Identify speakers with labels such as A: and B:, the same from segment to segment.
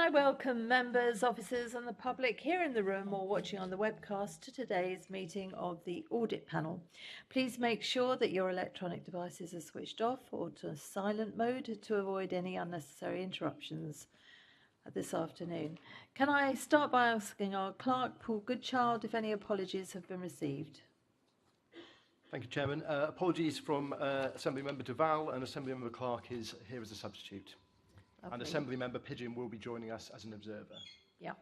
A: I welcome members, officers and the public here in the room or watching on the webcast to today's meeting of the Audit Panel. Please make sure that your electronic devices are switched off or to silent mode to avoid any unnecessary interruptions this afternoon. Can I start by asking our clerk, Paul Goodchild, if any apologies have been received?
B: Thank you, Chairman. Apologies from Assembly Member Duval, and Assembly Member Clark is here as a substitute.
A: Lovely.
B: And Assembly Member Pigeon will be joining us as an observer.
A: Yeah,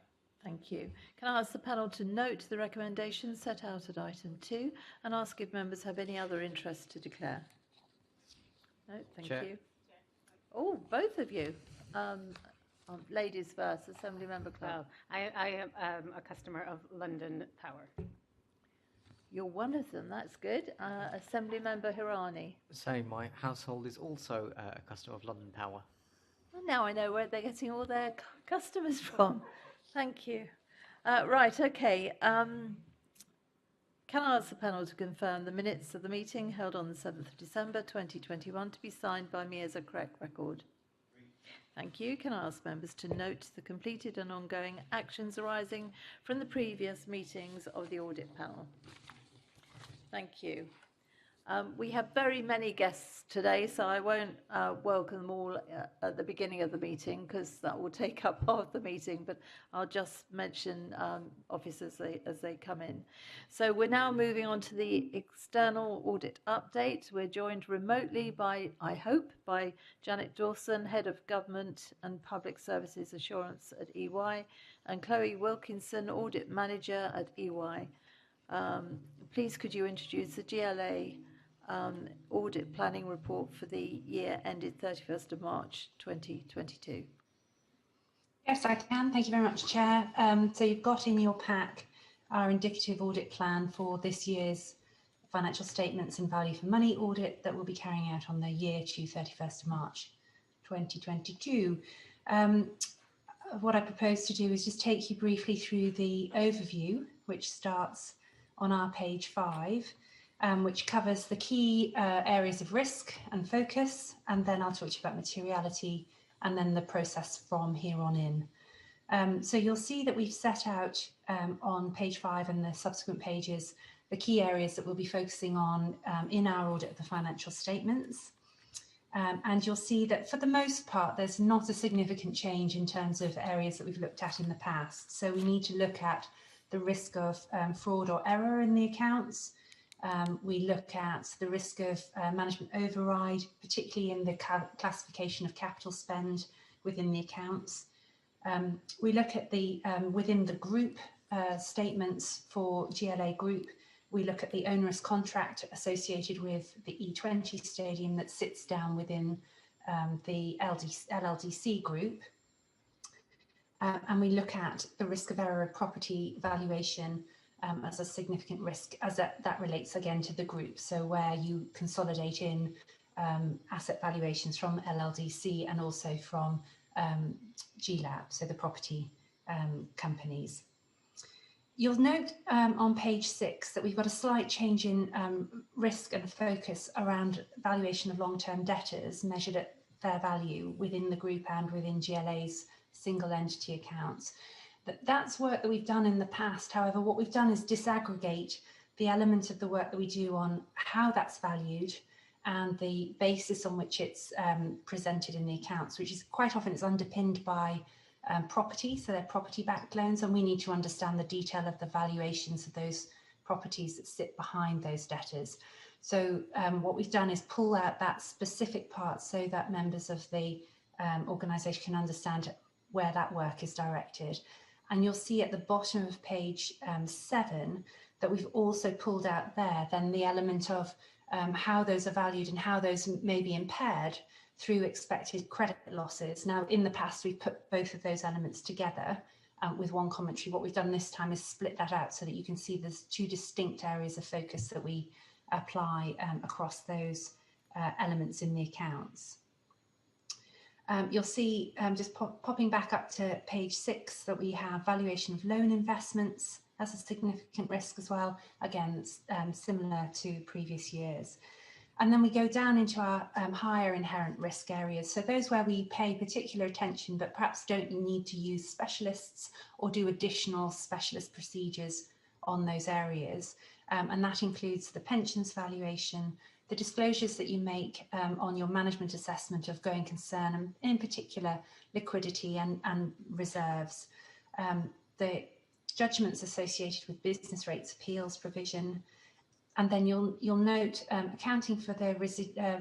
A: thank you. Can I ask the panel to note the recommendations set out at item 2 and ask if members have any other interest to declare? No, thank
C: Chair.
A: you. Oh, both of you. Ladies first, Assembly Member Clark.
D: Well, I am a customer of London Power.
A: You're one of them, that's good. Assembly Member Hirani.
C: So my household is also a customer of London Power.
A: Well, now I know where they're getting all their customers from. Thank you. Right, okay. Can I ask the panel to confirm the minutes of the meeting held on the 7th of December 2021 to be signed by me as a correct record? Thank you. Can I ask members to note the completed and ongoing actions arising from the previous meetings of the audit panel? Thank you. We have very many guests today, so I won't welcome them all at the beginning of the meeting because that will take up half the meeting, but I'll just mention officers as they come in. So we're now moving on to the external audit update. We're joined remotely by, I hope, by Janet Dawson, Head of Government and Public Services Assurance at EY, and Chloe Wilkinson, Audit Manager at EY. Please could you introduce the GLA audit planning report for the year ended 31st of March 2022.
E: Yes, I can. Thank you very much, Chair. So you've got in your pack our indicative audit plan for this year's financial statements and value for money audit that we'll be carrying out on the year to 31st of March 2022. What I propose to do is just take you briefly through the overview, which starts on our page 5. Which covers the key areas of risk and focus, and then I'll talk to you about materiality and then the process from here on in. So you'll see that we've set out on page 5 and the subsequent pages the key areas that we'll be focusing on in our audit of the financial statements. And you'll see that for the most part there's not a significant change in terms of areas that we've looked at in the past. So we need to look at the risk of fraud or error in the accounts. We look at the risk of management override, particularly in the classification of capital spend within the accounts. We look at the within the group statements for GLA Group. We look at the onerous contract associated with the E20 stadium that sits down within the LLDC group. And we look at the risk of error of property valuation as a significant risk, as that relates again to the group. So where you consolidate in asset valuations from LLDC and also from GLAB, so the property companies. You'll note on page 6 that we've got a slight change in risk and focus around valuation of long-term debtors measured at fair value within the group and within GLA's single entity accounts. That's work that we've done in the past. However, what we've done is disaggregate the element of the work that we do on how that's valued and the basis on which it's presented in the accounts, which is quite often it's underpinned by property, so they're property-backed loans, and we need to understand the detail of the valuations of those properties that sit behind those debtors. So what we've done is pull out that specific part so that members of the organisation can understand where that work is directed. And you'll see at the bottom of page 7 that we've also pulled out there then the element of how those are valued and how those may be impaired through expected credit losses. Now, in the past, we've put both of those elements together with one commentary. What we've done this time is split that out so that you can see there's 2 distinct areas of focus that we apply across those elements in the accounts. You'll see, just popping back up to page 6, that we have valuation of loan investments as a significant risk as well. Again, it's similar to previous years. And then we go down into our higher inherent risk areas. So those where we pay particular attention, but perhaps don't need to use specialists or do additional specialist procedures on those areas. And that includes the pensions valuation, the disclosures that you make on your management assessment of going concern, and in particular liquidity and reserves, the judgments associated with business rates appeals provision, and then you'll note accounting for the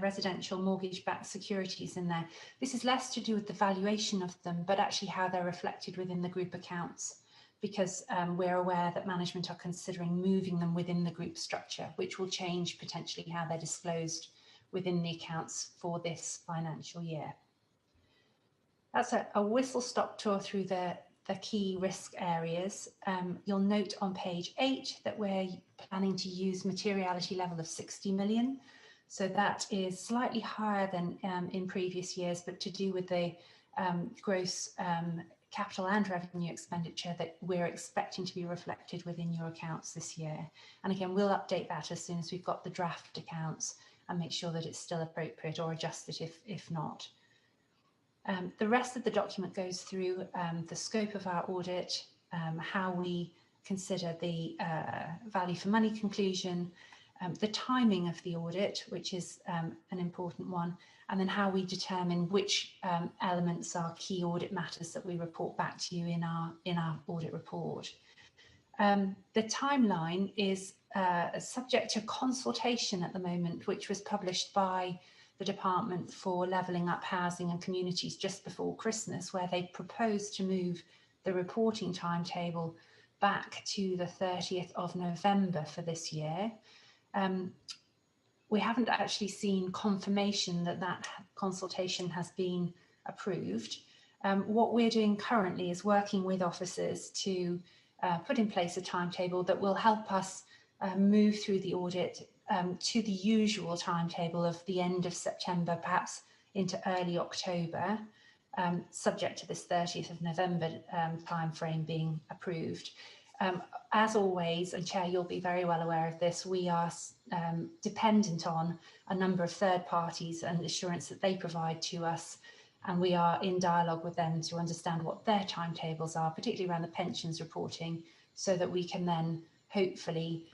E: residential mortgage-backed securities in there. This is less to do with the valuation of them, but actually how they're reflected within the group accounts, because we're aware that management are considering moving them within the group structure, which will change potentially how they're disclosed within the accounts for this financial year. That's a whistle-stop tour through the key risk areas. You'll note on page 8 that we're planning to use materiality level of 60 million. So that is slightly higher than in previous years, but to do with the gross capital and revenue expenditure that we're expecting to be reflected within your accounts this year. And again, we'll update that as soon as we've got the draft accounts and make sure that it's still appropriate or adjust it if not. The rest of the document goes through the scope of our audit, how we consider the value for money conclusion, the timing of the audit, which is an important one, and then how we determine which elements are key audit matters that we report back to you in our audit report. The timeline is subject to consultation at the moment, which was published by the Department for Levelling Up Housing and Communities just before Christmas, where they proposed to move the reporting timetable back to the 30th of November for this year. We haven't actually seen confirmation that that consultation has been approved. What we're doing currently is working with officers to put in place a timetable that will help us move through the audit to the usual timetable of the end of September, perhaps into early October, subject to this 30th of November timeframe being approved. As always, and Chair, you'll be very well aware of this, we are dependent on a number of third parties and assurance that they provide to us, and we are in dialogue with them to understand what their timetables are, particularly around the pensions reporting, so that we can then hopefully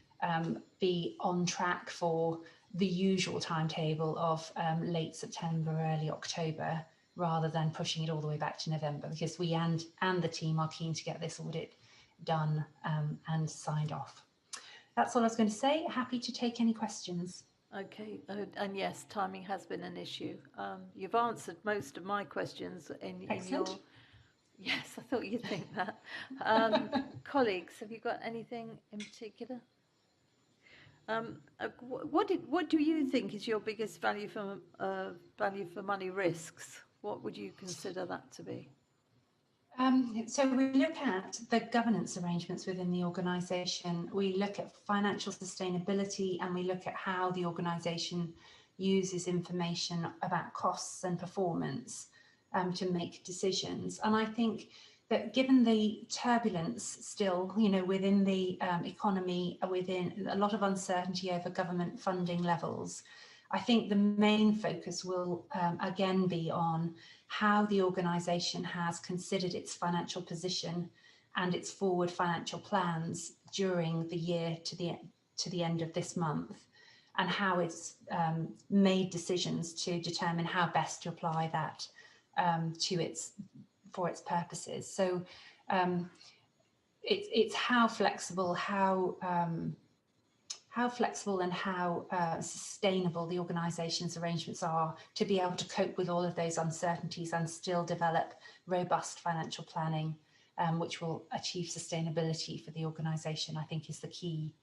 E: be on track for the usual timetable of late September, early October, rather than pushing it all the way back to November, because we and the team are keen to get this audit done and signed off. That's all I was going to say. Happy to take any questions.
A: Okay, and yes, timing has been an issue. You've answered most of my questions in your...
E: Excellent.
A: Yes, I thought you'd think that. Colleagues, have you got anything in particular? What do you think is your biggest value for money risks? What would you consider that to be?
E: So we look at the governance arrangements within the organisation. We look at financial sustainability, and we look at how the organisation uses information about costs and performance to make decisions. And I think that given the turbulence still, within the economy, within a lot of uncertainty over government funding levels, I think the main focus will again be on how the organisation has considered its financial position and its forward financial plans during the year to the end of this month, and how it's made decisions to determine how best to apply that for its purposes. So it's how flexible and how sustainable the organisation's arrangements are to be able to cope with all of those uncertainties and still develop robust financial planning, which will achieve sustainability for the organisation, I think is the key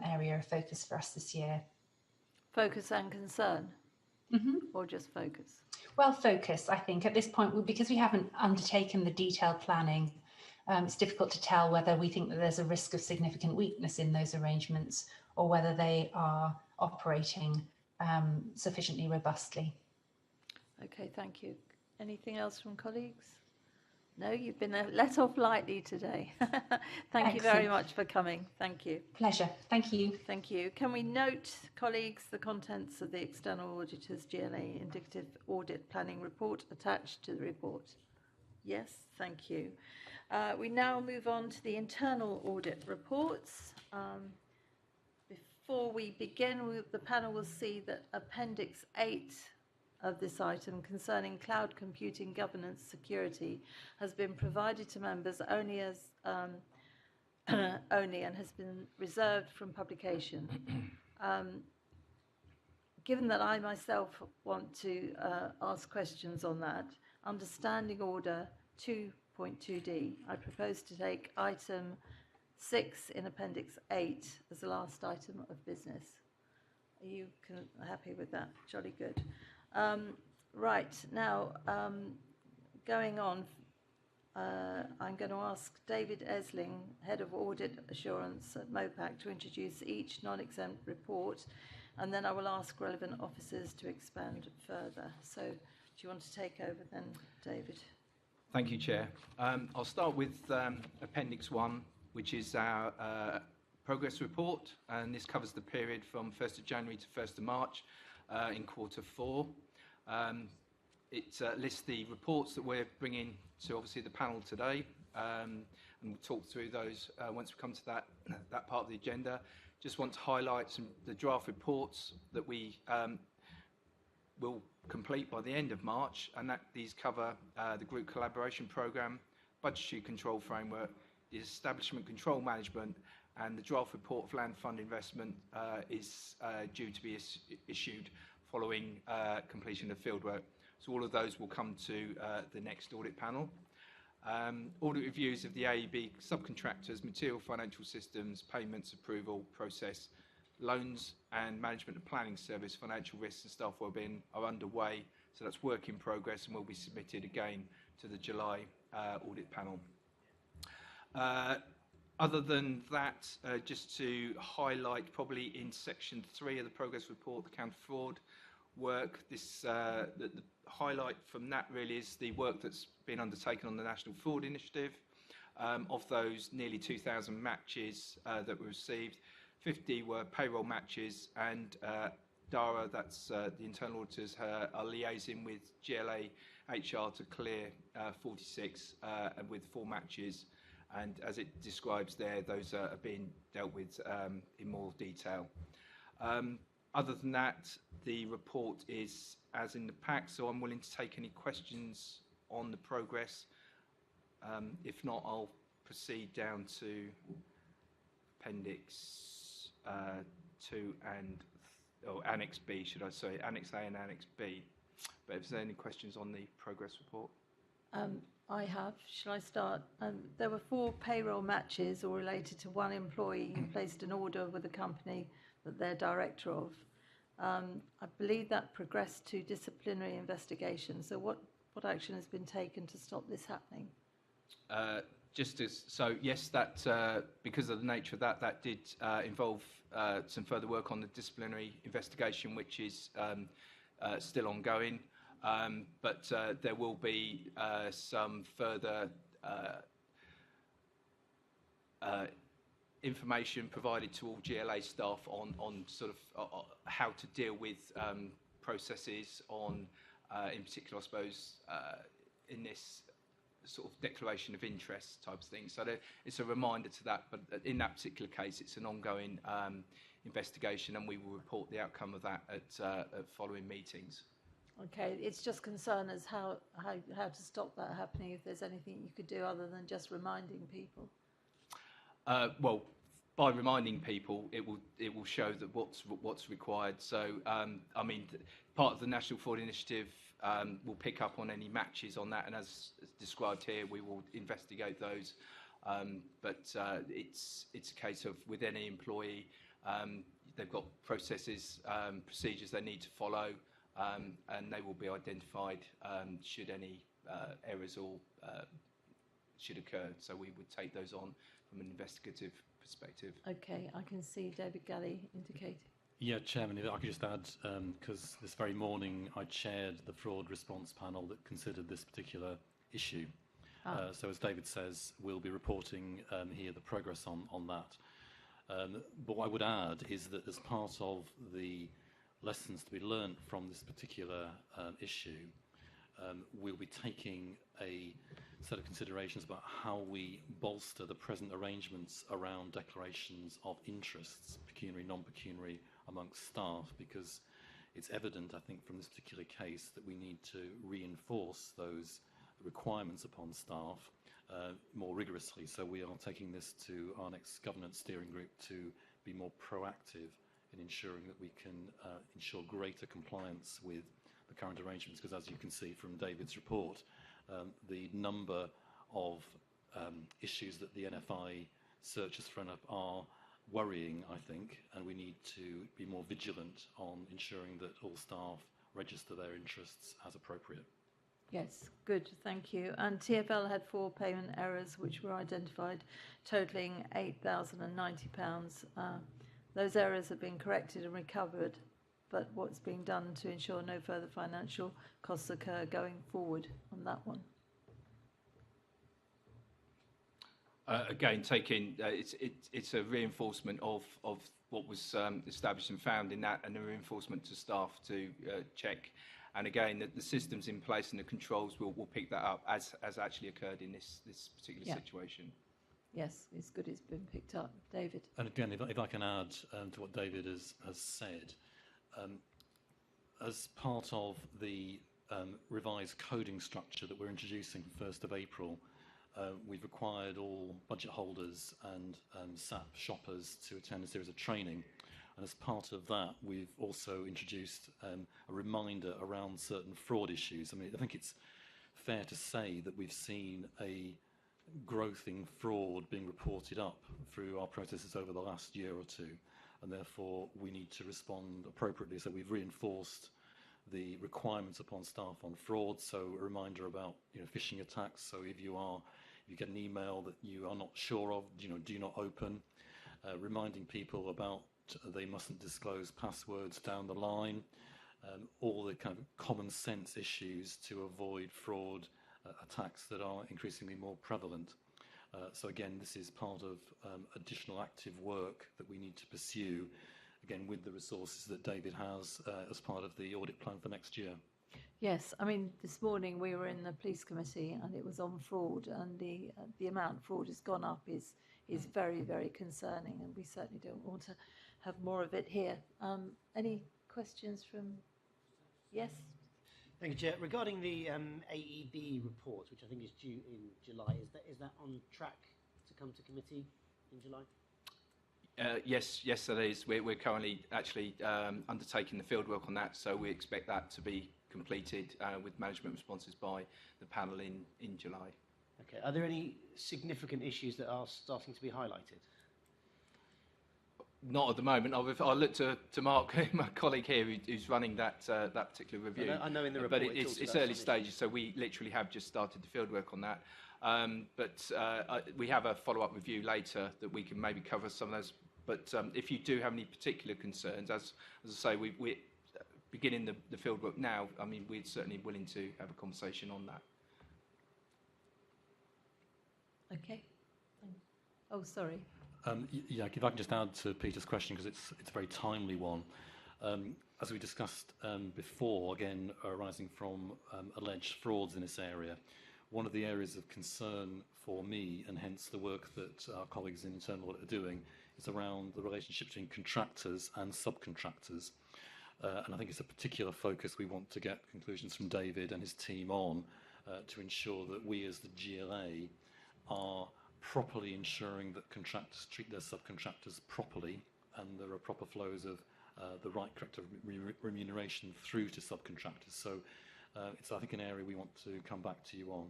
E: area of focus for us this year.
A: Focus and concern, or just focus?
E: Well, focus, I think, at this point, because we haven't undertaken the detailed planning, it's difficult to tell whether we think that there's a risk of significant weakness in those arrangements or whether they are operating sufficiently robustly.
A: Okay, thank you. Anything else from colleagues? No, you've been let off lightly today. Thank you very
E: Excellent.
A: much for coming. Thank you.
E: Pleasure. Thank you.
A: Thank you. Can we note, colleagues, the contents of the External Auditor's GLA Indicative Audit Planning Report attached to the report? Yes, thank you. We now move on to the internal audit reports. Before we begin, the panel will see that Appendix 8 of this item concerning cloud computing governance security has been provided to members only as only and has been reserved from publication. Given that I myself want to ask questions on that, under Standing Order 2.2d, I propose to take item 6 in Appendix 8 as the last item of business. Are you happy with that? Jolly good. Right, now, going on, I'm going to ask David Esling, Head of Audit Assurance at MOPAC, to introduce each non-exempt report, and then I will ask relevant officers to expand further. So, do you want to take over then, David?
F: Thank you, Chair. I'll start with Appendix 1, which is our progress report, and this covers the period from 1st of January to 1st of March in quarter 4. It lists the reports that we're bringing to obviously the panel today, and we'll talk through those once we come to that part of the agenda. Just want to highlight the draft reports that we will complete by the end of March, and these cover the Group Collaboration Programme, Budgetary Control Framework, the Establishment Control Management, and the draft report of Land Fund Investment is due to be issued following completion of fieldwork. So all of those will come to the next audit panel. Audit reviews of the AEB subcontractors, material financial systems, payments, approval, process, loans and management and planning service, financial risks and staff wellbeing are underway. So that's work in progress and will be submitted again to the July audit panel. Other than that, just to highlight probably in section 3 of the progress report, the counter fraud work, the highlight from that really is the work that's been undertaken on the National Fraud Initiative. Of those nearly 2,000 matches that were received, 50 were payroll matches, and DARA, that's the internal auditors, are liaising with GLA HR to clear 46 and with 4 matches. And as it describes there, those are being dealt with in more detail. Other than that, the report is as in the pack, so I'm willing to take any questions on the progress. If not, I'll proceed down to Appendix 2 and Annex B, should I say, Annex A and Annex B. But if there's any questions on the progress report.
A: I have. Shall I start? There were 4 payroll matches all related to one employee who placed an order with a company that they're director of. I believe that progressed to disciplinary investigation. So what action has been taken to stop this happening?
F: Yes, that because of the nature of that did involve some further work on the disciplinary investigation, which is still ongoing. But there will be some further information provided to all GLA staff on sort of how to deal with processes on, in particular, I suppose, in this sort of declaration of interest type of thing. So it's a reminder to that, but in that particular case, it's an ongoing investigation, and we will report the outcome of that at following meetings.
A: Okay, it's just concern as how to stop that happening, if there's anything you could do other than just reminding people.
F: Well, by reminding people, it will show that what's required. So, I mean, part of the National Fraud Initiative will pick up on any matches on that, and as described here, we will investigate those. But it's a case of with any employee, they've got processes, procedures they need to follow. And they will be identified should any errors or should occur. So we would take those on from an investigative perspective.
A: Okay, I can see David Galley indicating.
G: Yeah, Chairman, if I could just add, because this very morning I chaired the fraud response panel that considered this particular issue. So as David says, we'll be reporting here the progress on that. But what I would add is that as part of the lessons to be learnt from this particular issue, we'll be taking a set of considerations about how we bolster the present arrangements around declarations of interests, pecuniary, non-pecuniary, amongst staff, because it's evident, I think, from this particular case that we need to reinforce those requirements upon staff more rigorously. So we are taking this to our next governance steering group to be more proactive in ensuring that we can ensure greater compliance with the current arrangements, because as you can see from David's report, the number of issues that the NFI search has thrown up are worrying, I think, and we need to be more vigilant on ensuring that all staff register their interests as appropriate.
A: Yes, good, thank you. And TfL had 4 payment errors which were identified, totalling £8,090. Those errors have been corrected and recovered, but what's being done to ensure no further financial costs occur going forward on that one?
F: Again, it's a reinforcement of what was established and found in that, and a reinforcement to staff to check. And again, the systems in place and the controls will pick that up as actually occurred in this particular situation.
A: Yes, it's good it's been picked up. David?
G: And again, if I can add to what David has said, as part of the revised coding structure that we're introducing from 1st of April, we've required all budget holders and SAP shoppers to attend a series of training. And as part of that, we've also introduced a reminder around certain fraud issues. I mean, I think it's fair to say that we've seen a growth in fraud being reported up through our processes over the last year or two, and therefore we need to respond appropriately. So we've reinforced the requirements upon staff on fraud. So a reminder about phishing attacks. So if you get an email that you are not sure of, do not open. Reminding people about they mustn't disclose passwords down the line. All the kind of common sense issues to avoid fraud attacks that are increasingly more prevalent. So again, this is part of additional active work that we need to pursue, again, with the resources that David has as part of the audit plan for next year.
A: Yes, I mean, this morning we were in the police committee and it was on fraud, and the amount fraud has gone up is very, very concerning, and we certainly don't want to have more of it here. Any questions from... Yes?
H: Thank you, Chair. Regarding the AEB report, which I think is due in July, is that on track to come to committee in July?
F: Yes, it is. We're currently actually undertaking the fieldwork on that, so we expect that to be completed with management responses by the panel in July.
H: Okay. Are there any significant issues that are starting to be highlighted?
F: Not at the moment. I'll look to Mark, my colleague here, who's running that particular review.
H: I know in the
F: but
H: report
F: it's early stages, so we literally have just started the fieldwork on that. But we have a follow-up review later that we can maybe cover some of those. But if you do have any particular concerns, as I say, we're beginning the fieldwork now. I mean, we're certainly willing to have a conversation on that.
A: Okay. Oh, sorry.
G: Yeah, if I can just add to Peter's question, because it's a very timely one. As we discussed before, again, arising from alleged frauds in this area, one of the areas of concern for me, and hence the work that our colleagues in internal audit are doing, is around the relationship between contractors and subcontractors. And I think it's a particular focus we want to get conclusions from David and his team on to ensure that we as the GLA are properly ensuring that contractors treat their subcontractors properly, and there are proper flows of the right correct remuneration through to subcontractors. So it's, I think, an area we want to come back to you on.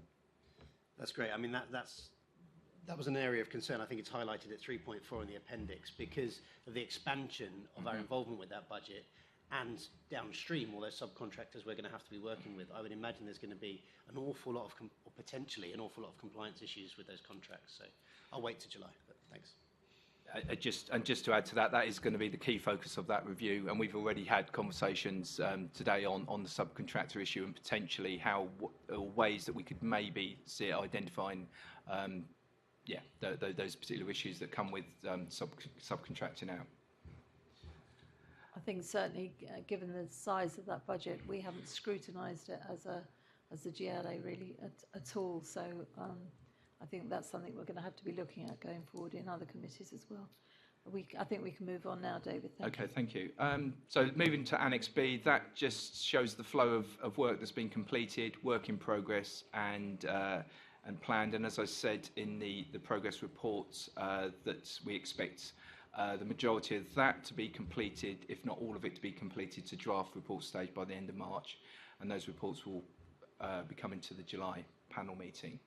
H: That's great. I mean, that was an area of concern. I think it's highlighted at 3.4 in the appendix because of the expansion of our involvement with that budget, and downstream all those subcontractors we're going to have to be working with. I would imagine there's going to be an awful lot of, or potentially an awful lot of compliance issues with those contracts. So I'll wait to July, but thanks.
F: Just to add to that, that is going to be the key focus of that review, and we've already had conversations today on the subcontractor issue and potentially ways that we could maybe see it identifying, those particular issues that come with subcontracting out.
A: I think certainly, given the size of that budget, we haven't scrutinised it as a GLA really at all. So I think that's something we're going to have to be looking at going forward in other committees as well. I think we can move on now, David.
F: Thank you. So moving to Annex B, that just shows the flow of work that's been completed, work in progress and planned. And as I said in the progress reports, that we expect the majority of that to be completed, if not all of it to be completed, to draft report stage by the end of March. And those reports will be coming to the July panel meeting.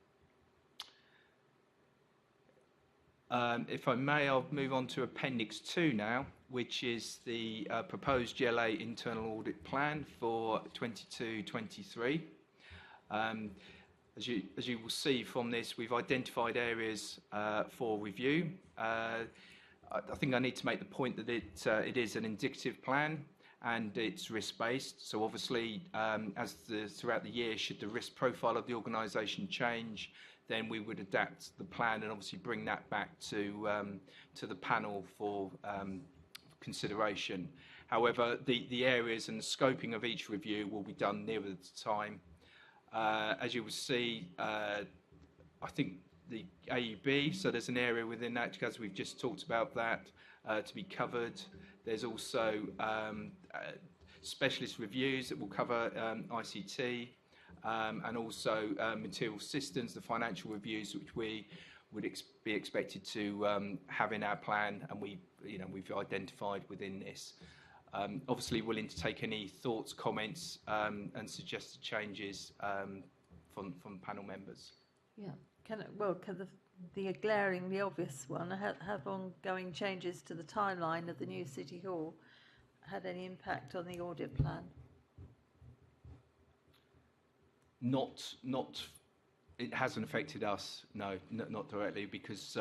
F: If I may, I'll move on to Appendix 2 now, which is the proposed GLA internal audit plan for 22-23. As you will see from this, we've identified areas for review. I think I need to make the point that it is an indicative plan and it's risk-based. So obviously, throughout the year, should the risk profile of the organisation change, then we would adapt the plan and obviously bring that back to the panel for consideration. However, the areas and the scoping of each review will be done nearer the time. As you will see, I think the AUB, so there's an area within that, as we've just talked about that, to be covered. There's also specialist reviews that will cover ICT. And also material systems, the financial reviews, which we would be expected to have in our plan, and we've identified within this. Obviously, willing to take any thoughts, comments, and suggested changes from panel members.
A: Yeah, can the obvious one have ongoing changes to the timeline of the new City Hall had any impact on the audit plan?
F: It hasn't affected us, no, not directly, because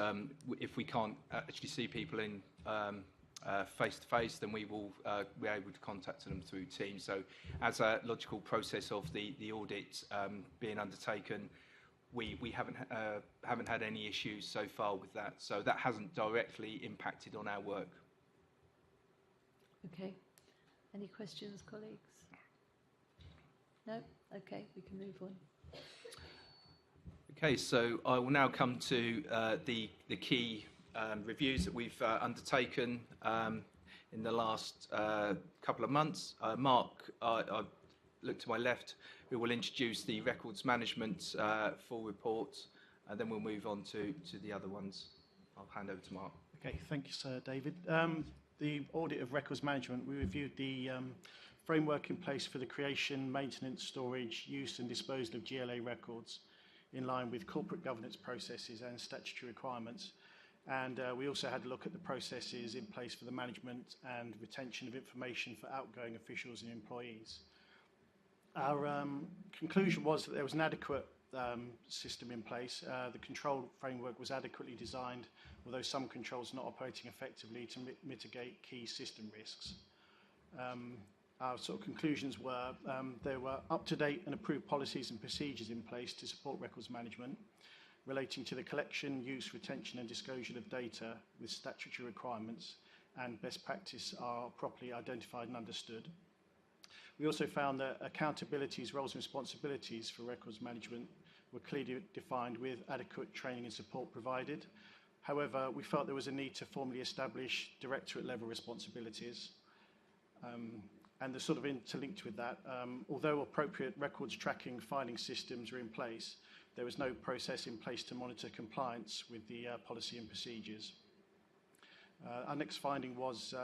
F: if we can't actually see people in face to face, then we will be able to contact them through Teams. So as a logical process of the audit being undertaken, we haven't had any issues so far with that. So that hasn't directly impacted on our work.
A: Okay. Any questions, colleagues? No? Okay, we can move on.
F: Okay, so I will now come to the key reviews that we've undertaken in the last couple of months. Mark, I look to my left, who will introduce the records management full report, and then we'll move on to the other ones. I'll hand over to Mark.
I: Okay, thank you, Sir David. The audit of records management, we reviewed the framework in place for the creation, maintenance, storage, use and disposal of GLA records in line with corporate governance processes and statutory requirements. And we also had a look at the processes in place for the management and retention of information for outgoing officials and employees. Our conclusion was that there was an adequate system in place. The control framework was adequately designed, although some controls not operating effectively to mitigate key system risks. Our sort of conclusions were there were up-to-date and approved policies and procedures in place to support records management relating to the collection, use, retention and disclosure of data with statutory requirements, and best practice are properly identified and understood. We also found that accountabilities, roles and responsibilities for records management were clearly defined with adequate training and support provided. However, we felt there was a need to formally establish directorate level responsibilities. And the sort of interlinked with that, although appropriate records tracking filing systems are in place, there was no process in place to monitor compliance with the policy and procedures. Our next finding was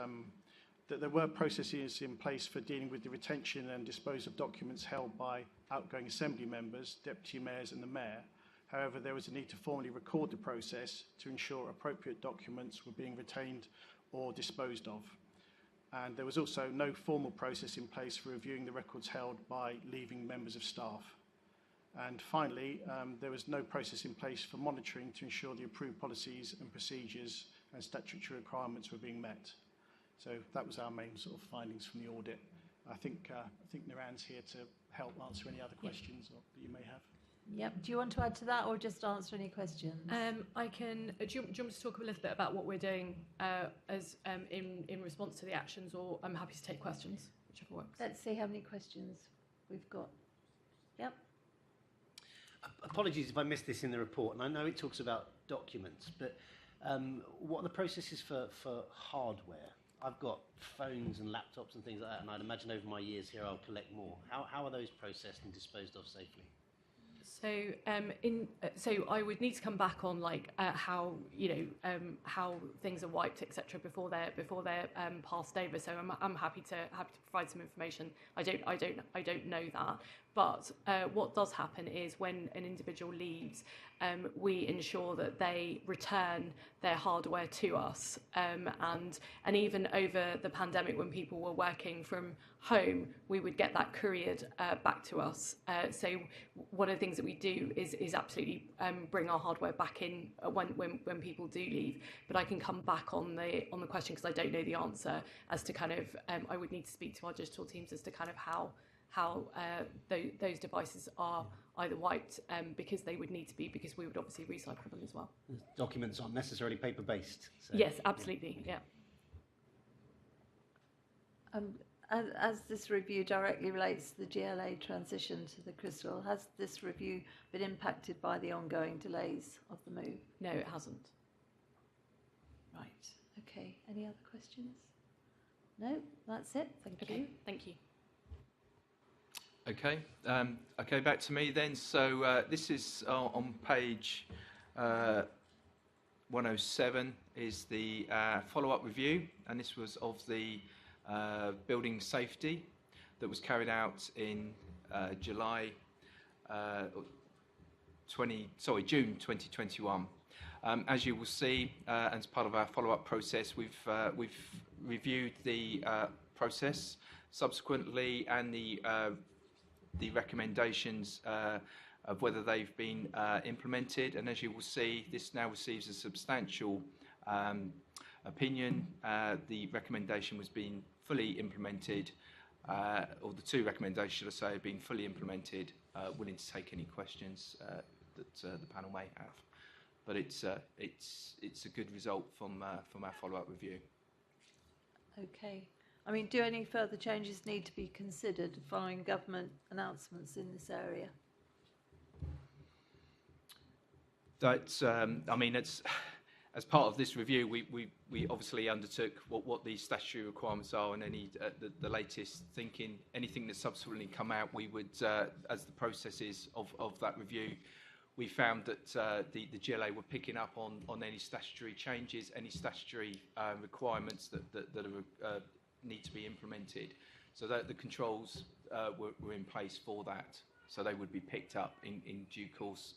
I: that there were processes in place for dealing with the retention and disposal of documents held by outgoing assembly members, deputy mayors and the mayor. However, there was a need to formally record the process to ensure appropriate documents were being retained or disposed of. And there was also no formal process in place for reviewing the records held by leaving members of staff. And finally, there was no process in place for monitoring to ensure the approved policies and procedures and statutory requirements were being met. So that was our main sort of findings from the audit. I think Naran's here to help answer any other questions that you may have.
A: Yep. Do you want to add to that or just answer any questions?
J: I can. Do you want me to talk a little bit about what we're doing in response to the actions, or I'm happy to take questions, whichever works.
A: Let's see how many questions we've got. Yep.
H: Apologies if I missed this in the report, and I know it talks about documents, but what are the processes for hardware? I've got phones and laptops and things like that, and I'd imagine over my years here I'll collect more. How are those processed and disposed of safely?
J: So I would need to come back on how how things are wiped, etc. before they're passed over. So I'm happy to provide some information. I don't know that. But what does happen is when an individual leaves, we ensure that they return their hardware to us. And even over the pandemic, when people were working from home, we would get that couriered back to us. So one of the things that we do is absolutely bring our hardware back in when people do leave. But I can come back on the question because I don't know the answer as to kind of I would need to speak to our digital teams as to kind of how those devices are either wiped because they would need to be, because we would obviously recycle them as well.
H: Documents aren't necessarily paper-based. So,
J: yes, absolutely, yeah.
A: As this review directly relates to the GLA transition to the Crystal, has this review been impacted by the ongoing delays of the move?
J: No, it hasn't.
A: Right, okay. Any other questions? No, that's it. Thank you.
J: Thank you.
F: Okay, okay, back to me then. So this is on page 107 is the follow-up review, and this was of the building safety that was carried out in June 2021. As you will see, as part of our follow-up process, we've reviewed the process subsequently and the recommendations of whether they've been implemented, and as you will see, this now receives a substantial opinion. The recommendation was being fully implemented, or the two recommendations, should I say, have been fully implemented. Willing to take any questions that the panel may have, but it's a good result from our follow-up review.
A: Okay. I mean, do any further changes need to be considered following government announcements in this area?
F: That's, I mean, it's, as part of this review, we obviously undertook what the statutory requirements are, and any the latest thinking, anything that's subsequently come out, we would, as the processes of that review, we found that the GLA were picking up on any statutory changes, any statutory requirements that are need to be implemented, so that the controls were in place for that, so they would be picked up in due course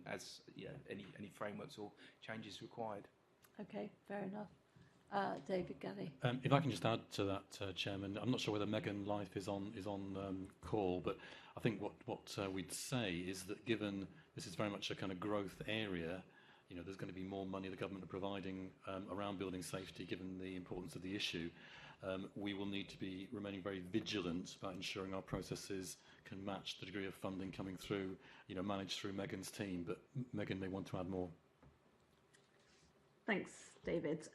F: as any frameworks or changes required.
A: Okay, fair enough. David Galley.
G: If I can just add to that, Chairman, I'm not sure whether Megan Life is on call, but I think what we'd say is that given this is very much a kind of growth area, there's going to be more money the government are providing around building safety, given the importance of the issue. We will need to be remaining very vigilant about ensuring our processes can match the degree of funding coming through, managed through Megan's team. But Megan may want to add more.
K: Thanks, David.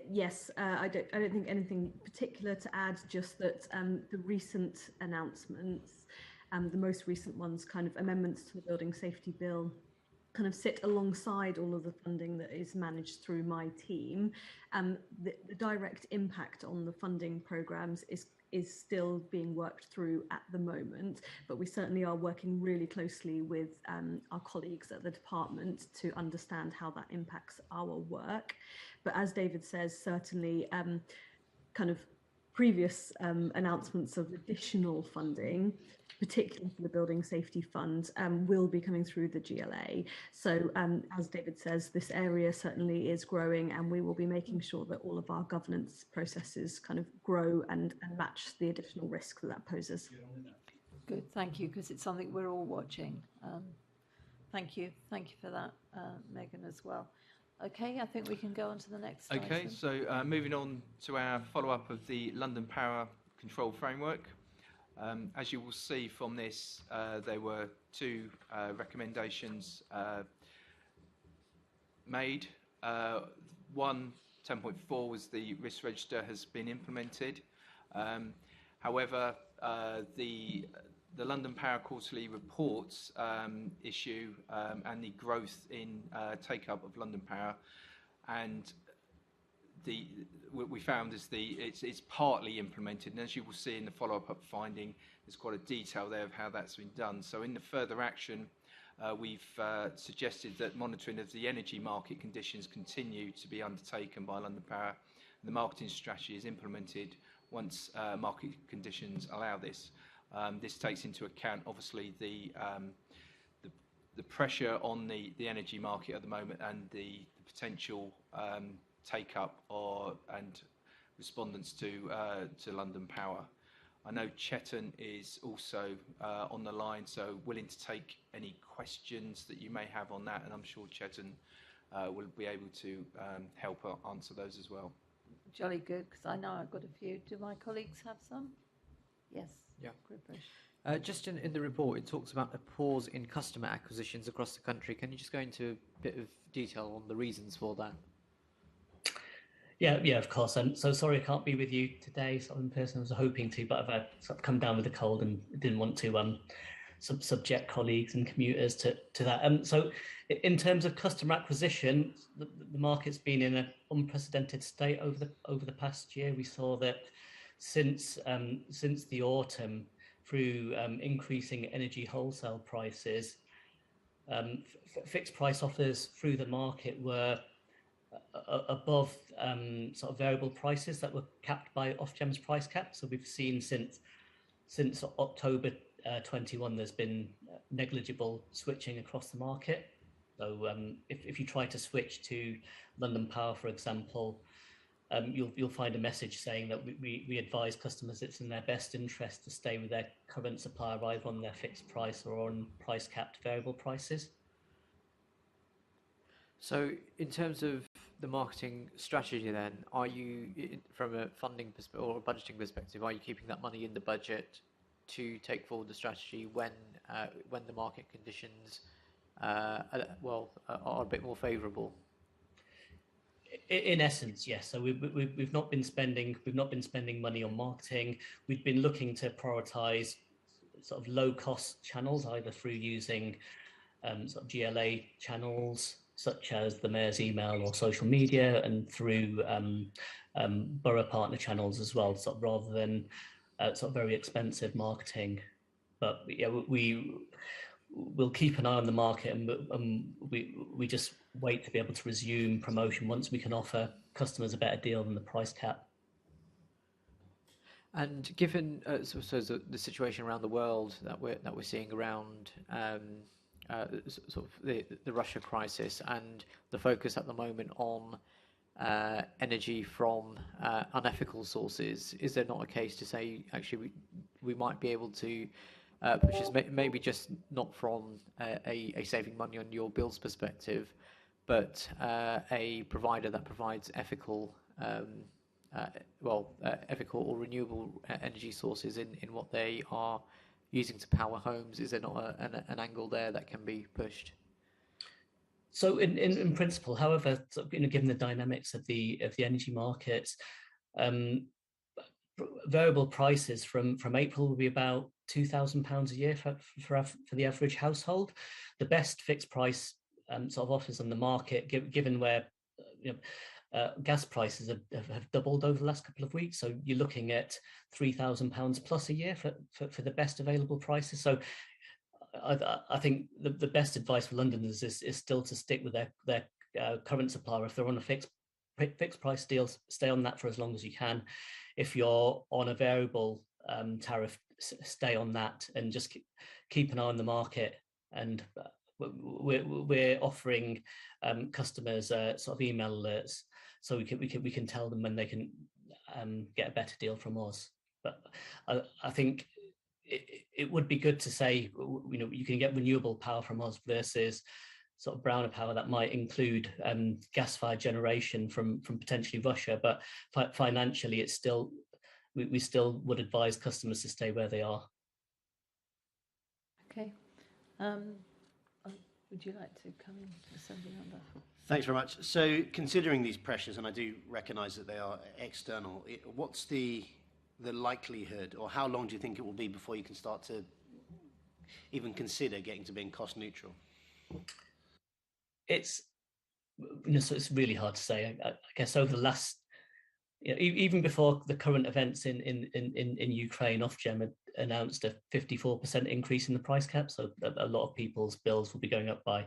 K: Yes, I don't think anything particular to add, just that the recent announcements, the most recent ones, kind of amendments to the Building Safety Bill, kind of sit alongside all of the funding that is managed through my team. The direct impact on the funding programmes is still being worked through at the moment, but we certainly are working really closely with our colleagues at the department to understand how that impacts our work. But as David says, certainly kind of previous announcements of additional funding, particularly for the Building Safety Fund, will be coming through the GLA. So as David says, this area certainly is growing, and we will be making sure that all of our governance processes kind of grow and match the additional risk that poses.
A: Good, thank you, because it's something we're all watching. Thank you for that, Megan, as well. Okay, I think we can go on to the next
F: Okay,
A: item.
F: so moving on to our follow-up of the London Power Control Framework. As you will see from this, there were two recommendations made. One, 10.4, was the risk register has been implemented. However, the London Power quarterly reports issue and the growth in take-up of London Power, and what we found is it's partly implemented, and as you will see in the follow-up finding, there's quite a detail there of how that's been done. So in the further action, we've suggested that monitoring of the energy market conditions continue to be undertaken by London Power. The marketing strategy is implemented once market conditions allow this. This takes into account, obviously, the pressure on the energy market at the moment and the potential take-up and respondents to London Power. I know Chetan is also on the line, so willing to take any questions that you may have on that, and I'm sure Chetan will be able to help answer those as well.
A: Jolly good, because I know I've got a few. Do my colleagues have some? Yes.
C: Yeah.
A: Gripesh.
C: Just in the report, it talks about a pause in customer acquisitions across the country. Can you just go into a bit of detail on the reasons for that?
L: Yeah, of course. I'm so sorry I can't be with you today, sort of in person. I was hoping to, but I've sort of come down with a cold and didn't want to subject colleagues and commuters to that. So in terms of customer acquisition, the market's been in an unprecedented state over the past year. We saw that since the autumn, through increasing energy wholesale prices, fixed price offers through the market were above sort of variable prices that were capped by Ofgem's price cap. So we've seen since October 21, there's been negligible switching across the market. So if you try to switch to London Power, for example, you'll find a message saying that we advise customers it's in their best interest to stay with their current supplier, either on their fixed price or on price capped variable prices.
C: So in terms of the marketing strategy then, are you, from a funding perspective or a budgeting perspective, are you keeping that money in the budget to take forward the strategy when the market conditions are a bit more favourable?
L: In essence, yes. So we've not been spending money on marketing. We've been looking to prioritise sort of low cost channels, either through using sort of GLA channels such as the Mayor's email or social media, and through borough partner channels as well, sort of rather than sort of very expensive marketing. But yeah, we'll keep an eye on the market, and we just wait to be able to resume promotion once we can offer customers a better deal than the price cap.
C: And given the situation around the world that we're seeing around sort of the Russia crisis and the focus at the moment on energy from unethical sources, is there not a case to say actually we might be able to purchase maybe just not from a saving money on your bills perspective, but a provider that provides ethical ethical or renewable energy sources in what they are using to power homes? Is there not an angle there that can be pushed?
L: So in principle, however, given the dynamics of the energy markets, variable prices from April will be about £2,000 a year for the average household. The best fixed price sort of offers on the market, given where gas prices have doubled over the last couple of weeks. So you're looking at £3,000 plus a year for the best available prices. So I think the best advice for Londoners is still to stick with their current supplier. If they're on a fixed price deal, stay on that for as long as you can. If you're on a variable tariff, stay on that and just keep an eye on the market. And we're offering customers sort of email alerts, so we can tell them when they can get a better deal from us. But I think it would be good to say, you can get renewable power from us versus sort of browner power that might include gas-fired generation from potentially Russia, but financially, it's still we still would advise customers to stay where they are.
A: Okay. Would you like to come in, Assembly Member?
H: Thanks very much. So considering these pressures, and I do recognise that they are external, what's the likelihood, or how long do you think it will be before you can start to even consider getting to being cost neutral?
L: It's so it's really hard to say. I guess over the last, even before the current events in Ukraine, Ofgem had announced a 54% increase in the price cap. So a lot of people's bills will be going up by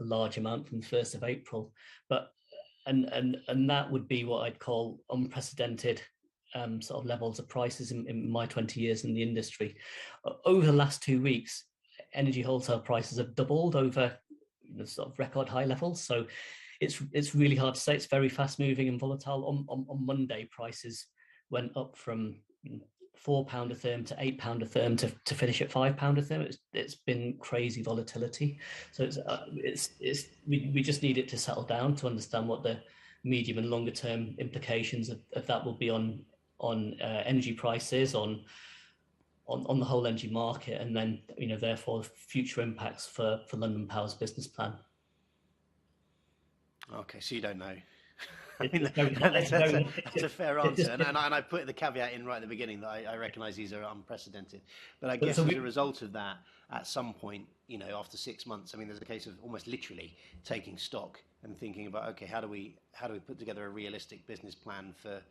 L: a large amount from the 1st of April. But and that would be what I'd call unprecedented sort of levels of prices in my 20 years in the industry. Over the last 2 weeks, energy wholesale prices have doubled over sort of record high levels. So it's really hard to say. It's very fast moving and volatile. On Monday, prices went up from £4 a therm to £8 a therm to finish at £5 a therm. It's been crazy volatility. So we just need it to settle down to understand what the medium and longer term implications of that will be on energy prices, on the whole energy market, and then therefore future impacts for London Power's business plan.
H: Okay, so you don't know. I mean, that's a fair answer, and I put the caveat in right at the beginning that I recognise these are unprecedented. But I guess as a result of that, at some point, after 6 months, I mean, there's a case of almost literally taking stock and thinking about, okay, how do we put together a realistic business plan for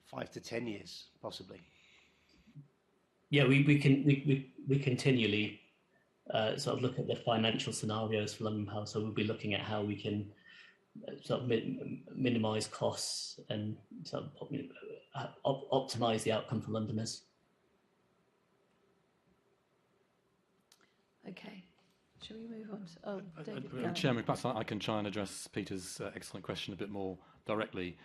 H: 5 to 10 years, possibly?
L: Yeah, we continually sort of look at the financial scenarios for London Power. So we'll be looking at how we can sort of minimise costs and sort of optimise the outcome for Londoners.
A: Okay. Shall we move on to David?
G: Chairman, perhaps I can try and address Peter's excellent question a bit more directly.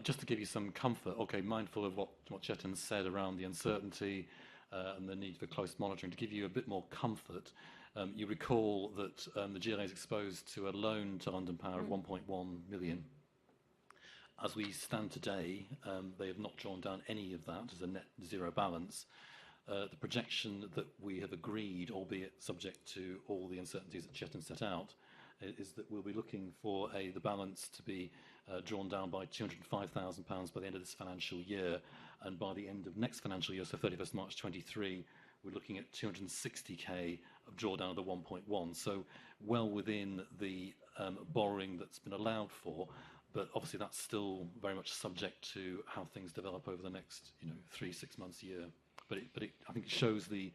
G: Just to give you some comfort, mindful of what Chetan said around the uncertainty and the need for close monitoring. To give you a bit more comfort, you recall that the GLA is exposed to a loan to London Power of 1.1 million. As we stand today, they have not drawn down any of that as a net zero balance. The projection that we have agreed, albeit subject to all the uncertainties that Chetan set out, is that we'll be looking for the balance to be drawn down by £205,000 by the end of this financial year, and by the end of next financial year, so 31st March 23, we're looking at 260k of drawdown of the 1.1. So well within the borrowing that's been allowed for, but obviously that's still very much subject to how things develop over the next 3-6 months, a year. But I think it shows the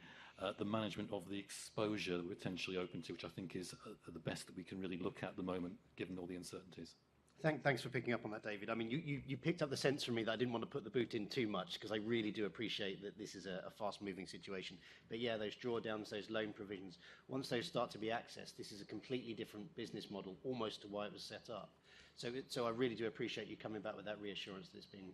G: management of the exposure that we're potentially open to, which I think is the best that we can really look at the moment, given all the uncertainties.
H: Thanks for picking up on that, David. I mean, you picked up the sense from me that I didn't want to put the boot in too much, because I really do appreciate that this is a fast-moving situation. But yeah, those drawdowns, those loan provisions, once those start to be accessed, this is a completely different business model, almost to why it was set up. So I really do appreciate you coming back with that reassurance that it's being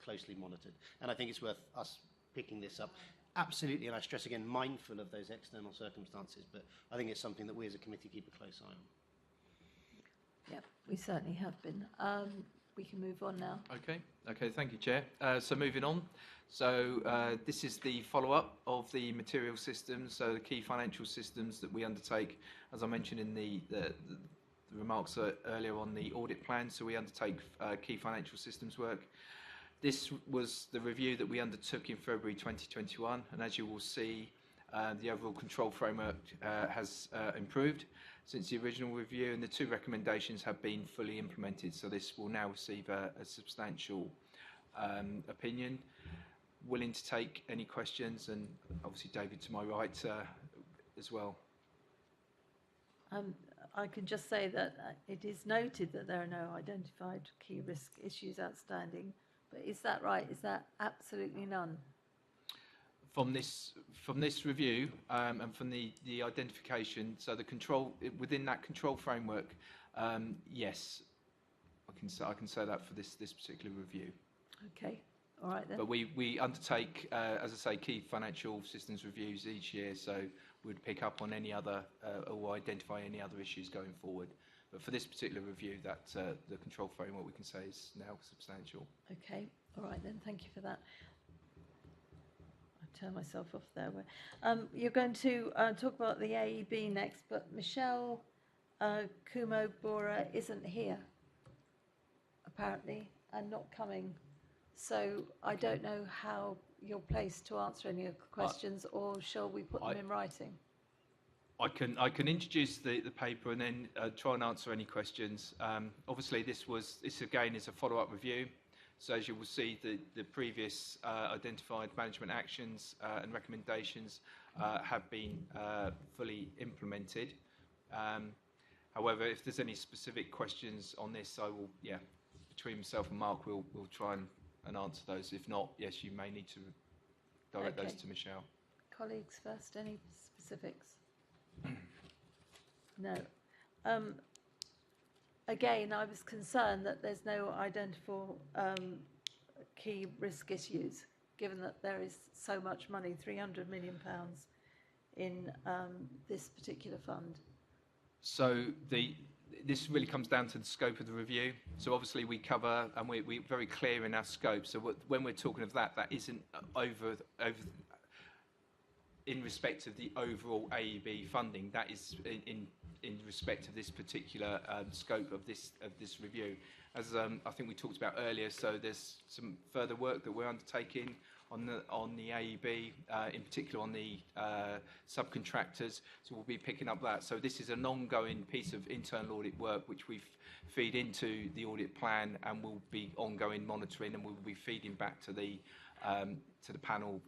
H: closely monitored. And I think it's worth us picking this up. Absolutely, and I stress again, mindful of those external circumstances, but I think it's something that we as a committee keep a close eye on.
A: Yep, we certainly have been. We can move on now.
M: Okay, thank you, Chair. So moving on. So this is the follow-up of the material systems, so the key financial systems that we undertake, as I mentioned in the remarks earlier on the audit plan. So we undertake key financial systems work. This was the review that we undertook in February 2021, and as you will see, the overall control framework has improved since the original review, and the 2 recommendations have been fully implemented. So this will now receive a substantial opinion. Willing to take any questions, and obviously David to my right as well.
A: I can just say that it is noted that there are no identified key risk issues outstanding. But is that right? Is that absolutely none?
M: From this review and from the identification, so the control within that control framework, yes, I can say that for this particular review.
A: Okay, All right then.
M: But we undertake, as I say, key financial systems reviews each year, so we'd pick up on any other or identify any other issues going forward. But for this particular review, that the control framework we can say is now substantial.
A: Okay. All right then. Thank you for that. I'll turn myself off there. You're going to talk about the AEB next, but Michelle Kumo-Bora isn't here, apparently, and not coming. So I don't know how you're placed to answer any of the questions, or shall we put them in writing?
M: I can introduce the paper and then try and answer any questions. Obviously, this again is a follow-up review. So as you will see, the previous identified management actions and recommendations have been fully implemented. However, if there's any specific questions on this, I will, between myself and Mark, we'll try and answer those. If not, yes, you may need to direct those to Michelle.
A: Colleagues first, any specifics? No. Again, I was concerned that there's no identifiable key risk issues, given that there is so much money, £300 million, in this particular fund.
M: So this really comes down to the scope of the review. So obviously we cover, and we're very clear in our scope. So when we're talking of that isn't over in respect of the overall AEB funding. That is in respect of this particular scope of this review. As I think we talked about earlier, so there's some further work that we're undertaking on the AEB, in particular on the subcontractors. So we'll be picking up that. So this is an ongoing piece of internal audit work which we feed into the audit plan, and will be ongoing monitoring, and we'll be feeding back to the panel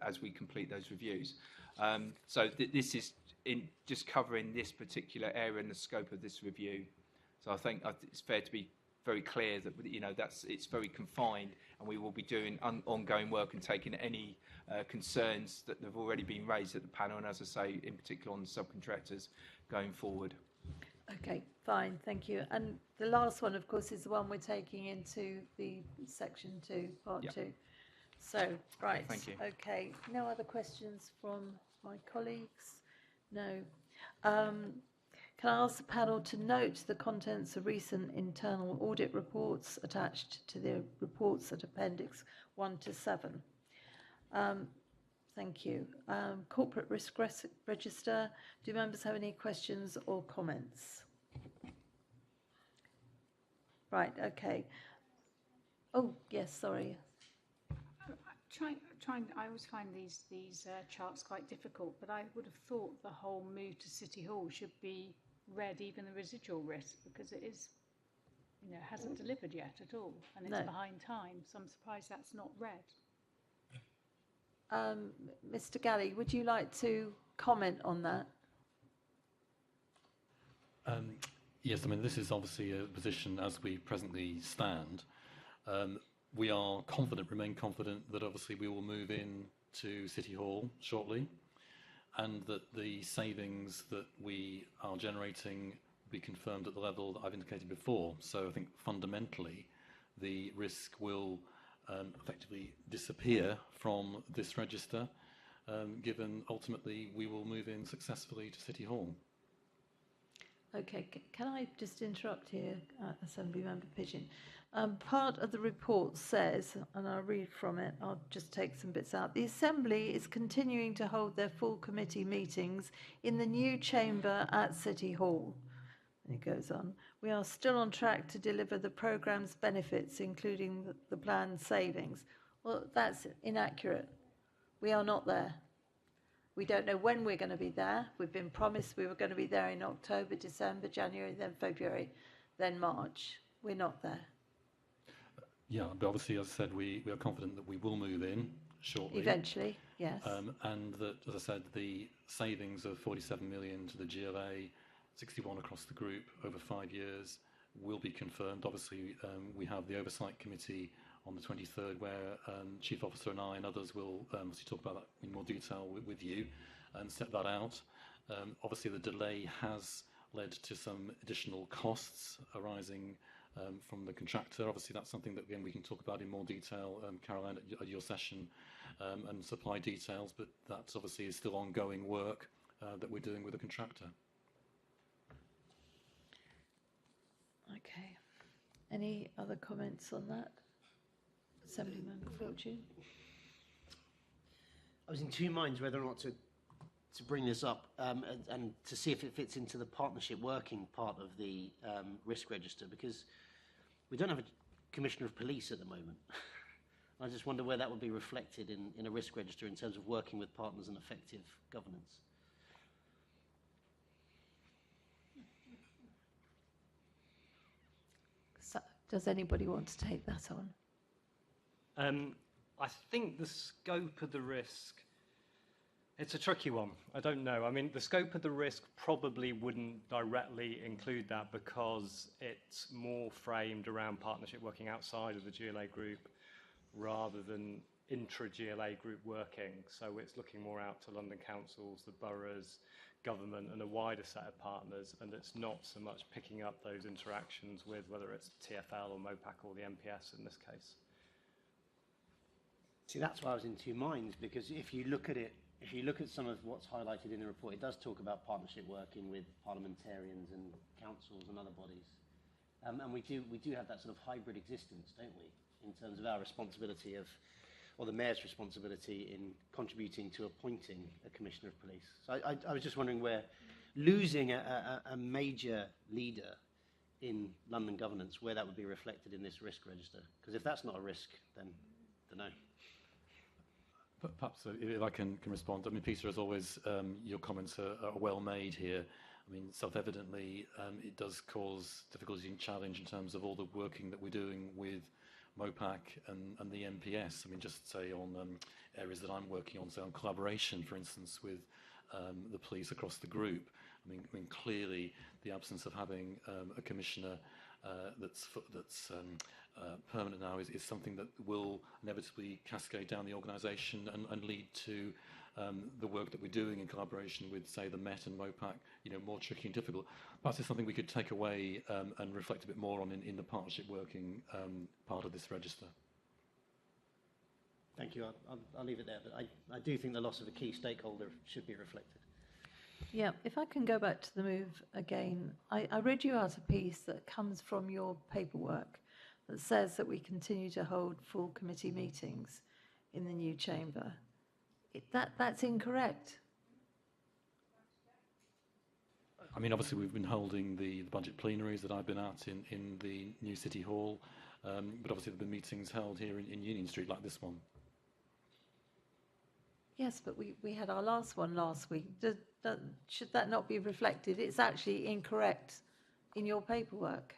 M: as we complete those reviews. So this is just covering this particular area and the scope of this review. So I think it's fair to be very clear that it's very confined, and we will be doing ongoing work and taking any concerns that have already been raised at the panel, and as I say, in particular on the subcontractors going forward.
A: Okay, fine, thank you. And the last one, of course, is the one we're taking into the Section 2, Part 2. So, right.
M: Thank you.
A: Okay, no other questions from my colleagues? No. Can I ask the panel to note the contents of recent internal audit reports attached to the reports at Appendix 1 to 7? Thank you. Corporate Risk Register. Do members have any questions or comments? Right, okay. Oh, yes, sorry.
D: I always find these charts quite difficult, but I would have thought the whole move to City Hall should be read, even the residual risk, because it is, hasn't delivered yet at all, and it's behind time. So I'm surprised that's not read.
A: Mr. Galley, would you like to comment on that?
G: Yes, I mean, this is obviously a position as we presently stand. We are confident, remain confident, that obviously we will move in to City Hall shortly, and that the savings that we are generating will be confirmed at the level that I've indicated before. So I think fundamentally the risk will effectively disappear from this register, given ultimately we will move in successfully to City Hall.
A: Okay, can I just interrupt here, Assembly Member Pigeon? Part of the report says, and I'll read from it, I'll just take some bits out. The Assembly is continuing to hold their full committee meetings in the new chamber at City Hall. And it goes on. We are still on track to deliver the programme's benefits, including the planned savings. Well, that's inaccurate. We are not there. We don't know when we're going to be there. We've been promised we were going to be there in October, December, January, then February, then March. We're not there.
G: Yeah, but obviously, as I said, we are confident that we will move in shortly.
A: Eventually, yes.
G: And that, as I said, the savings of 47 million to the GLA, 61 across the group over 5 years will be confirmed. Obviously, we have the Oversight Committee on the 23rd, where Chief Officer and I and others will obviously talk about that in more detail with you and set that out. Obviously, the delay has led to some additional costs arising from the contractor. Obviously, that's something that, again, we can talk about in more detail, Caroline, at your session, and supply details, but that obviously is still ongoing work that we're doing with the contractor.
A: Okay. Any other comments on that? Assemblymember Fortune?
H: I was in two minds whether or not to bring this up and to see if it fits into the partnership working part of the risk register, because we don't have a commissioner of police at the moment. I just wonder where that would be reflected in a risk register in terms of working with partners and effective governance.
A: So, does anybody want to take that on?
N: I think the scope of the risk, it's a tricky one. I don't know. I mean, the scope of the risk probably wouldn't directly include that because it's more framed around partnership working outside of the GLA group rather than intra-GLA group working. So it's looking more out to London councils, the boroughs, government and a wider set of partners, and it's not so much picking up those interactions with whether it's TfL or MOPAC or the MPS in this case.
H: See, that's why I was in two minds, because if you look at it, if you look at some of what's highlighted in the report, it does talk about partnership working with parliamentarians and councils and other bodies. And we do have that sort of hybrid existence, don't we, in terms of our responsibility of, or the mayor's responsibility in contributing to appointing a commissioner of police. So I was just wondering where losing a major leader in London governance, where that would be reflected in this risk register. Because if that's not a risk, then I don't know.
G: Perhaps if I can respond. I mean, Peter, as always, your comments are well made here. I mean, self-evidently, it does cause difficulty and challenge in terms of all the working that we're doing with MOPAC and the MPS. I mean, just say on areas that I'm working on, say on collaboration, for instance, with the police across the group. I mean, clearly the absence of having a commissioner that's permanent now is something that will inevitably cascade down the organisation and lead to the work that we're doing in collaboration with, say, the Met and MOPAC, more tricky and difficult. Perhaps it's something we could take away and reflect a bit more on in the partnership working part of this register.
H: Thank you. I'll leave it there, but I do think the loss of a key stakeholder should be reflected.
A: Yeah, if I can go back to the move again, I read you out a piece that comes from your paperwork that says that we continue to hold full committee meetings in the new chamber. That's incorrect.
G: I mean, obviously we've been holding the budget plenaries that I've been at in the new City Hall, but obviously there have been meetings held here in Union Street like this one.
A: Yes, but we had our last one last week. Should that not be reflected? It's actually incorrect in your paperwork.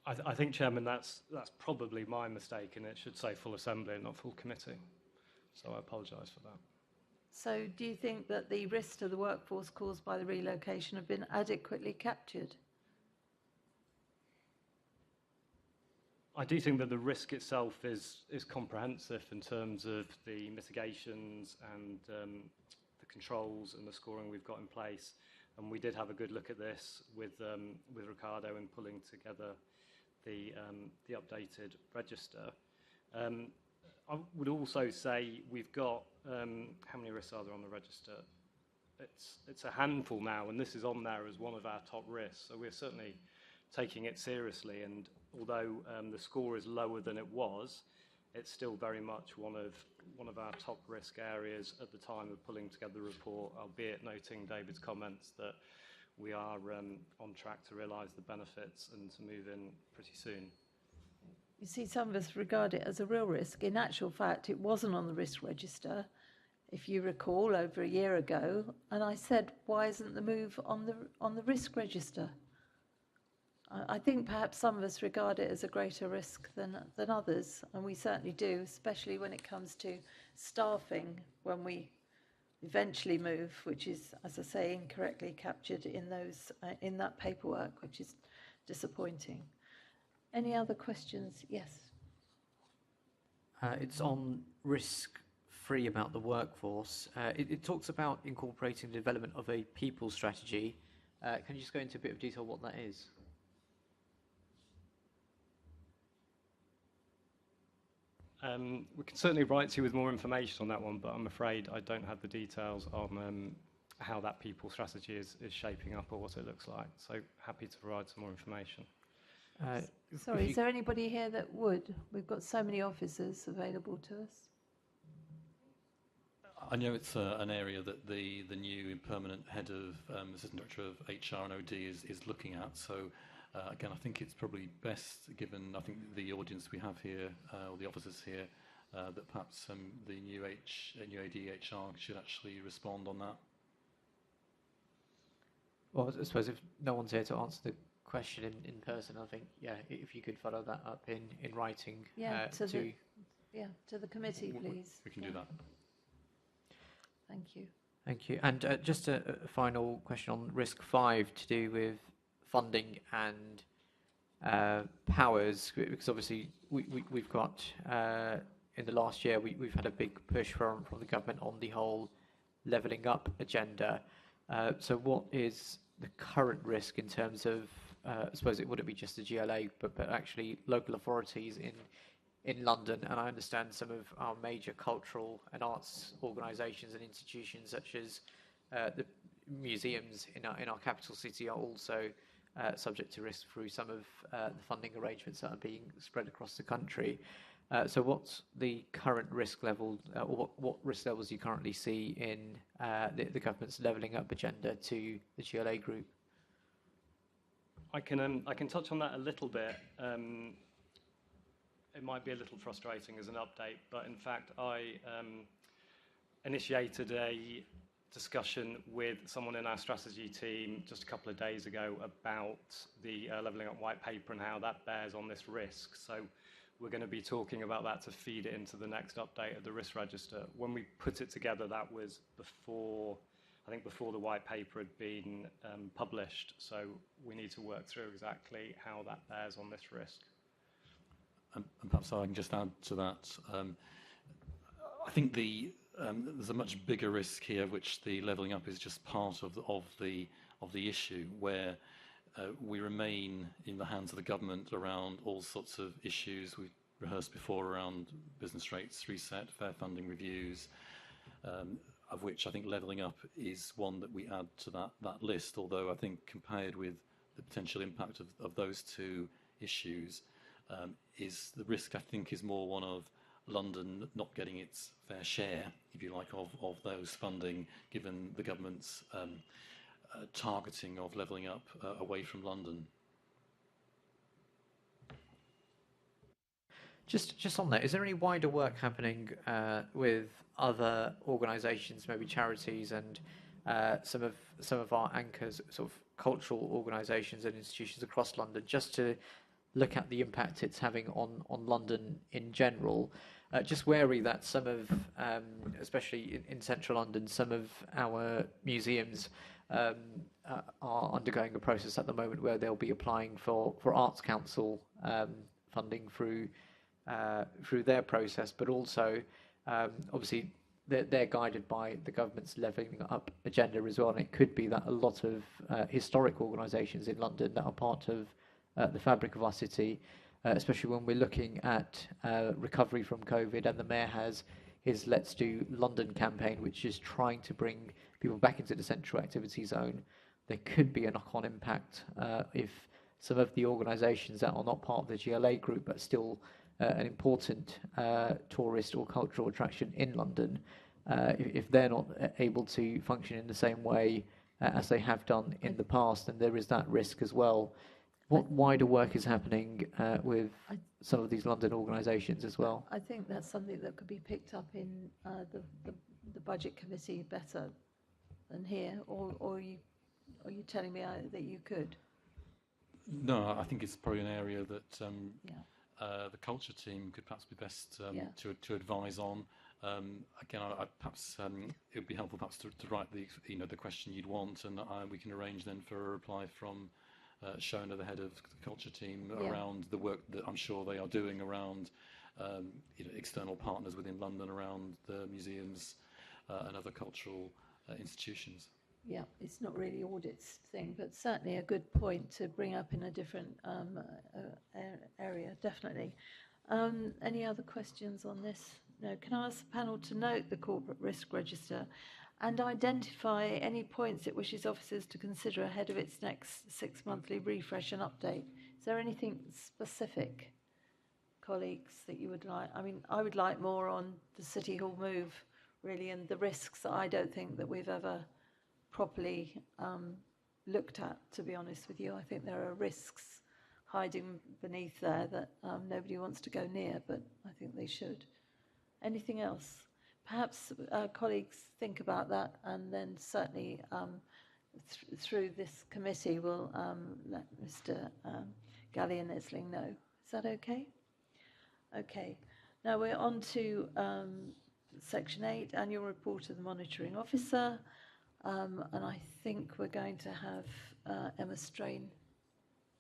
N: I think, Chairman, that's probably my mistake, and it should say full assembly and not full committee. So I apologise for that.
A: So do you think that the risks to the workforce caused by the relocation have been adequately captured?
N: I do think that the risk itself is comprehensive in terms of the mitigations and the controls and the scoring we've got in place. And we did have a good look at this with Ricardo in pulling together the updated register. I would also say we've got, how many risks are there on the register? It's a handful now, and this is on there as one of our top risks. So we're certainly taking it seriously, and although the score is lower than it was, it's still very much one of our top risk areas at the time of pulling together the report, albeit noting David's comments that we are on track to realise the benefits and to move in pretty soon.
A: You see, some of us regard it as a real risk. In actual fact, it wasn't on the risk register, if you recall, over a year ago. And I said, why isn't the move on the risk register? I think perhaps some of us regard it as a greater risk than others, and we certainly do, especially when it comes to staffing when we eventually move, which is, as I say, incorrectly captured in that paperwork, which is disappointing. Any other questions? Yes.
C: It's on risk-free about the workforce. It talks about incorporating the development of a people strategy. Can you just go into a bit of detail what that is?
N: We can certainly write to you with more information on that one, but I'm afraid I don't have the details on how that people strategy is shaping up or what it looks like. So happy to provide some more information.
A: Sorry, is there anybody here that would? We've got so many officers available to us.
G: I know it's an area that the new permanent head of Assistant Director of HR and OD is looking at. So again, I think it's probably best, given I think the audience we have here, or the officers here, that perhaps the new AD HR should actually respond on that.
C: Well, I suppose if no one's here to answer the question in person, I think, yeah, if you could follow that up in writing.
A: Yeah, to the committee, please.
G: We can do that.
A: Thank you.
C: Thank you. And just a final question on risk 5 to do with funding and powers, because obviously we've got, in the last year, we've had a big push from the government on the whole levelling up agenda. So what is the current risk in terms of, I suppose it wouldn't be just the GLA, but actually local authorities in London, and I understand some of our major cultural and arts organisations and institutions, such as the museums in our capital city, are also subject to risk through some of the funding arrangements that are being spread across the country. So what's the current risk level, or what risk levels do you currently see in the government's levelling up agenda to the GLA group?
N: I can touch on that a little bit. It might be a little frustrating as an update, but in fact I initiated a discussion with someone in our strategy team just a couple of days ago about the levelling up white paper and how that bears on this risk. So we're going to be talking about that to feed it into the next update of the risk register. When we put it together, that was before the white paper had been published. So we need to work through exactly how that bears on this risk.
G: And perhaps I can just add to that. I think there's a much bigger risk here, which the levelling up is just part of the issue, where we remain in the hands of the government around all sorts of issues we've rehearsed before around business rates reset, fair funding reviews, of which I think levelling up is one that we add to that list, although I think compared with the potential impact of those two issues, is the risk, I think, is more one of London not getting its fair share, if you like, of those funding, given the government's targeting of levelling up away from London.
C: Just on that, is there any wider work happening with other organisations, maybe charities, and some of our anchors, sort of cultural organisations and institutions across London, just to look at the impact it's having on London in general? Just wary that some of, especially in central London, some of our museums are undergoing a process at the moment where they'll be applying for Arts Council funding through their process, but also obviously they're guided by the government's levelling up agenda as well, and it could be that a lot of historic organisations in London that are part of the fabric of our city, especially when we're looking at recovery from COVID, and the Mayor has his Let's Do London campaign, which is trying to bring people back into the central activity zone. There could be a knock-on impact if some of the organisations that are not part of the GLA group but still an important tourist or cultural attraction in London, if they're not able to function in the same way as they have done in the past, then there is that risk as well. What wider work is happening with some of these London organisations as well? I
A: think that's something that could be picked up in the budget committee better than here, or are you telling me that you could?
G: No, I think it's probably an area that the culture team could perhaps be best to advise on. Again, perhaps it would be helpful perhaps to write the question you'd want, and we can arrange then for a reply from Shona, the head of the culture team, around the work that I'm sure they are doing around external partners within London, around the museums and other cultural institutions.
A: Yeah, it's not really Audit's thing, but certainly a good point to bring up in a different area, definitely. Any other questions on this? No. Can I ask the panel to note the corporate risk register and identify any points it wishes officers to consider ahead of its next 6-monthly refresh and update? Is there anything specific, colleagues, that you would like? I mean, I would like more on the City Hall move, really, and the risks that I don't think that we've ever properly looked at, to be honest with you. I think there are risks hiding beneath there that nobody wants to go near, but I think they should. Anything else? Perhaps colleagues think about that, and then certainly through this committee we'll let Mr. GLA and Esling know. Is that okay? Okay. Now we're on to Section 8, Annual Report of the Monitoring Officer, and I think we're going to have Emma Strain.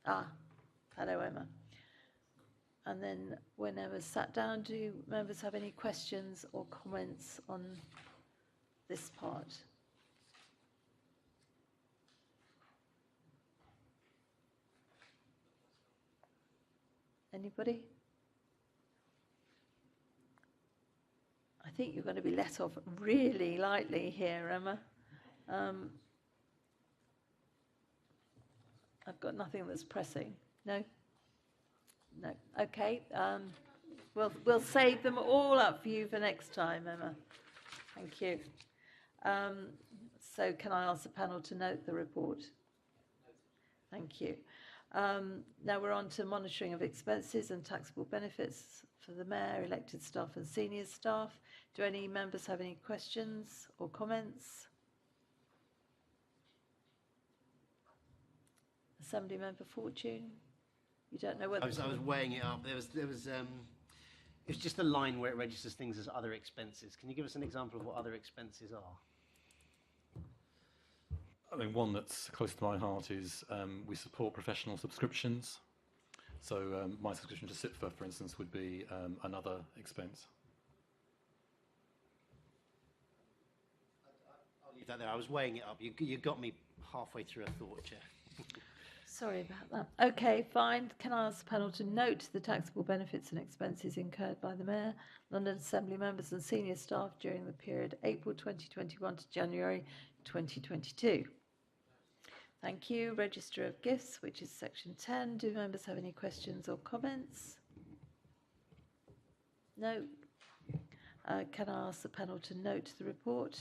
A: Hello, Emma. And then when Emma's sat down, do members have any questions or comments on this part? Anybody? I think you're going to be let off really lightly here, Emma. I've got nothing that's pressing. No? No. Okay. We'll save them all up for you for next time, Emma. Thank you. So can I ask the panel to note the report? Thank you. Now we're on to monitoring of expenses and taxable benefits for the Mayor, elected staff and senior staff. Do any members have any questions or comments? Assembly Member Fortune? You don't know whether...
H: I was weighing it up. There was it's just a line where it registers things as other expenses. Can you give us an example of what other expenses are?
G: I mean, one that's close to my heart is we support professional subscriptions. So my subscription to SIPFA, for instance, would be another expense.
H: I'll leave that there. I was weighing it up. You got me halfway through a thought, Chair.
A: Sorry about that. Okay, fine. Can I ask the panel to note the taxable benefits and expenses incurred by the Mayor, London Assembly members and senior staff during the period April 2021 to January 2022? Thank you. Register of Gifts, which is Section 10. Do members have any questions or comments? No. Can I ask the panel to note the report?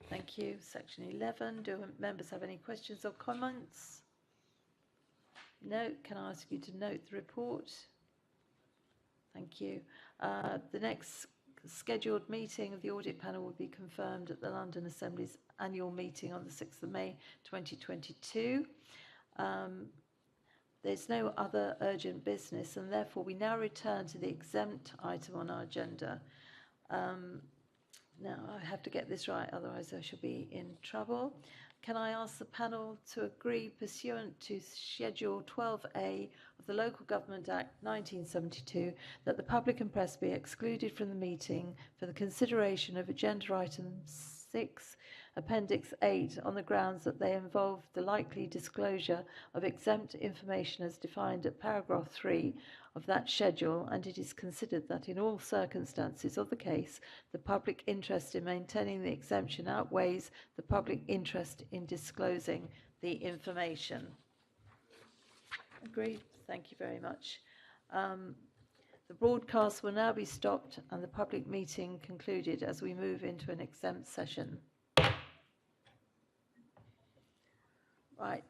A: Thank you. Section 11. Do members have any questions or comments? No. Can I ask you to note the report? Thank you. The next scheduled meeting of the audit panel will be confirmed at the London Assembly's annual meeting on the 6th of May 2022. There's no other urgent business, and therefore we now return to the exempt item on our agenda. Now I have to get this right, otherwise I shall be in trouble. Can I ask the panel to agree, pursuant to Schedule 12A of the Local Government Act 1972, that the public and press be excluded from the meeting for the consideration of Agenda Item 6, Appendix 8, on the grounds that they involve the likely disclosure of exempt information as defined at paragraph 3 of that schedule, and it is considered that in all circumstances of the case, the public interest in maintaining the exemption outweighs the public interest in disclosing the information. Agreed. Thank you very much. The broadcast will now be stopped and the public meeting concluded as we move into an exempt session. Right.